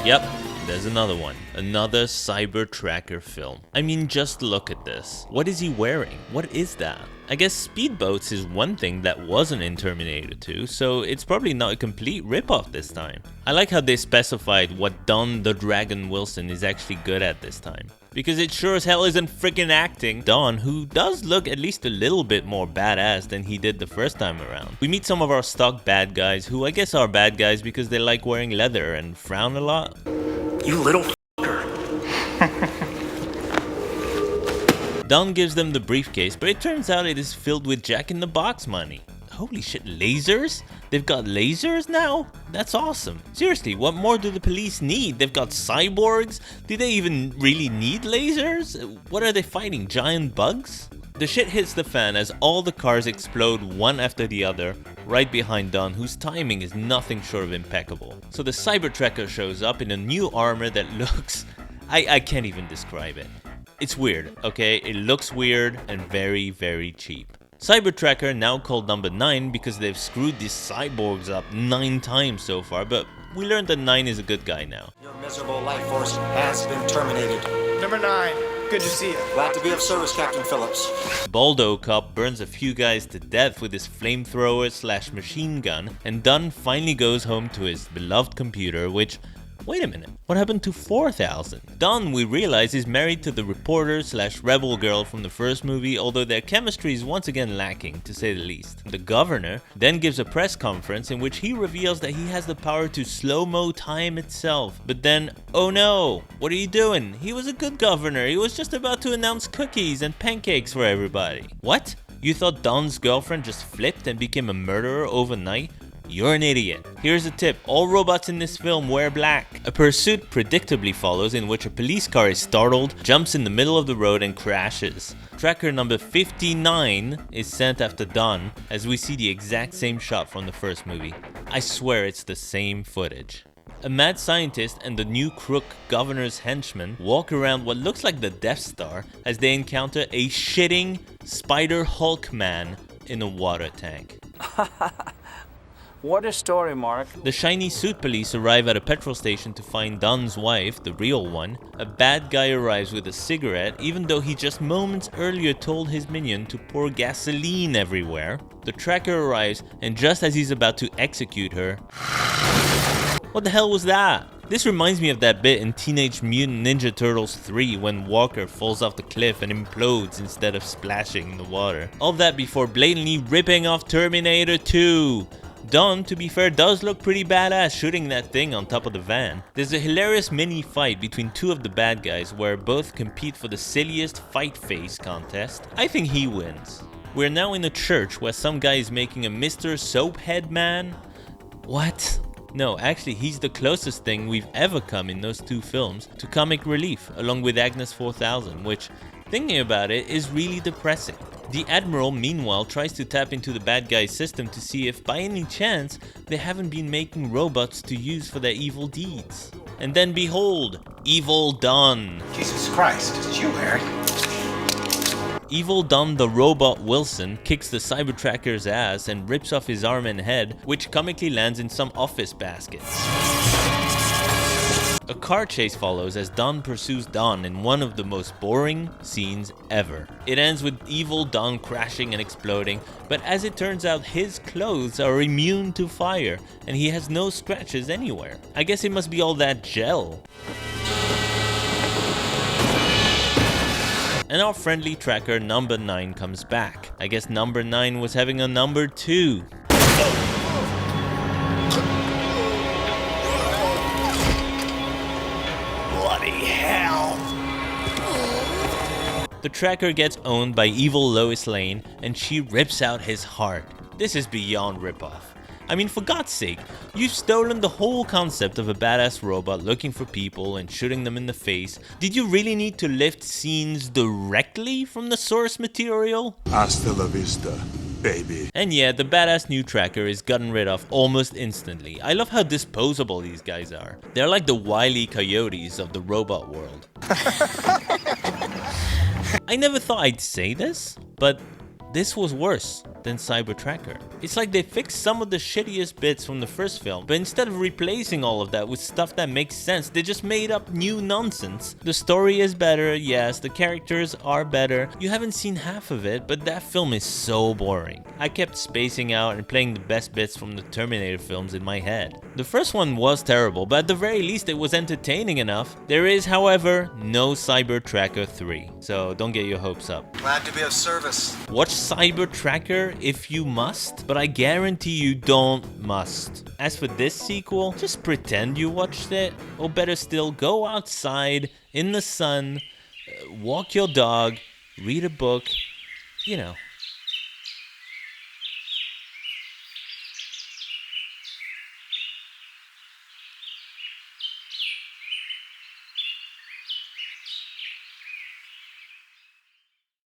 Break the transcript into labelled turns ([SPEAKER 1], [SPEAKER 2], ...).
[SPEAKER 1] Yep, there's another one. Another Cyber Tracker film. I mean, just look at this. What is he wearing? What is that? I guess speedboats is one thing that wasn't in Terminator 2, so it's probably not a complete ripoff this time. I like how they specified what Don the Dragon Wilson is actually good at this time. Because it sure as hell isn't freaking acting. Don, who does look at least a little bit more badass than he did the first time around. We meet some of our stock bad guys, who I guess are bad guys because they like wearing leather and frown a lot.
[SPEAKER 2] You little
[SPEAKER 1] Don gives them the briefcase, but it turns out it is filled with Jack-in-the-Box money. Holy shit, lasers? They've got lasers now? That's awesome. Seriously, what more do the police need? They've got cyborgs? Do they even really need lasers? What are they fighting, giant bugs? The shit hits the fan as all the cars explode one after the other, right behind Don, whose timing is nothing short of impeccable. So the Cyber Tracker shows up in a new armor that looks... I can't even describe it. It's weird, okay? It looks weird and very, very cheap. Cyber Tracker now called number 9 because they've screwed these cyborgs up 9 times so far, but we learned that 9 is a good guy now.
[SPEAKER 2] Your miserable life force has been terminated.
[SPEAKER 3] Number 9, good to see you.
[SPEAKER 2] Glad to be of service, Captain Phillips.
[SPEAKER 1] Baldo Cop burns a few guys to death with his flamethrower / machine gun, and Dunn finally goes home to his beloved computer, which... Wait a minute, what happened to 4000? Don, we realize, is married to the reporter / rebel girl from the first movie, although their chemistry is once again lacking, to say the least. The governor then gives a press conference in which he reveals that he has the power to slow-mo time itself. But then, oh no, what are you doing? He was a good governor, he was just about to announce cookies and pancakes for everybody. What? You thought Don's girlfriend just flipped and became a murderer overnight? You're an idiot. Here's a tip, all robots in this film wear black. A pursuit predictably follows in which a police car is startled, jumps in the middle of the road and crashes. Tracker number 59 is sent after Don, as we see the exact same shot from the first movie. I swear it's the same footage. A mad scientist and the new crook governor's henchman walk around what looks like the Death Star as they encounter a shitting Spider Hulk man in a water tank.
[SPEAKER 4] What a story, Mark.
[SPEAKER 1] The shiny suit police arrive at a petrol station to find Don's wife, the real one. A bad guy arrives with a cigarette, even though he just moments earlier told his minion to pour gasoline everywhere. The tracker arrives, and just as he's about to execute her... What the hell was that? This reminds me of that bit in Teenage Mutant Ninja Turtles 3 when Walker falls off the cliff and implodes instead of splashing in the water. All that before blatantly ripping off Terminator 2. Don, to be fair, does look pretty badass shooting that thing on top of the van. There's a hilarious mini fight between two of the bad guys where both compete for the silliest fight face contest. I think he wins. We're now in a church where some guy is making a Mr. Soaphead Man. What? No, actually he's the closest thing we've ever come in those two films to comic relief, along with Agnes 4000, which, thinking about it, is really depressing. The Admiral, meanwhile, tries to tap into the bad guy's system to see if, by any chance, they haven't been making robots to use for their evil deeds. And then behold, Evil Don.
[SPEAKER 3] Jesus Christ, it's you, Harry.
[SPEAKER 1] Evil Don the Robot Wilson kicks the Cyber Tracker's ass and rips off his arm and head, which comically lands in some office baskets. A car chase follows as Don pursues Don in one of the most boring scenes ever. It ends with Evil Don crashing and exploding, but as it turns out his clothes are immune to fire and he has no scratches anywhere. I guess it must be all that gel. And our friendly tracker number 9 comes back. I guess number 9 was having a number 2. The tracker gets owned by evil Lois Lane and she rips out his heart. This is beyond ripoff. I mean, for God's sake, you've stolen the whole concept of a badass robot looking for people and shooting them in the face. Did you really need to lift scenes directly from the source material?
[SPEAKER 5] Hasta la vista, baby.
[SPEAKER 1] And yeah, the badass new tracker is gotten rid of almost instantly. I love how disposable these guys are. They're like the Wile E. Coyotes of the robot world. I never thought I'd say this, but this was worse than Cyber Tracker. It's like they fixed some of the shittiest bits from the first film, but instead of replacing all of that with stuff that makes sense, they just made up new nonsense. The story is better, yes, the characters are better. You haven't seen half of it, but that film is so boring. I kept spacing out and playing the best bits from the Terminator films in my head. The first one was terrible, but at the very least it was entertaining enough. There is, however, no Cyber Tracker 3, so don't get your hopes up.
[SPEAKER 3] Glad to be of service.
[SPEAKER 1] Watch Cyber Tracker if you must, but I guarantee you don't must. As for this sequel, just pretend you watched it, or better still, go outside in the sun, walk your dog, read a book, you know.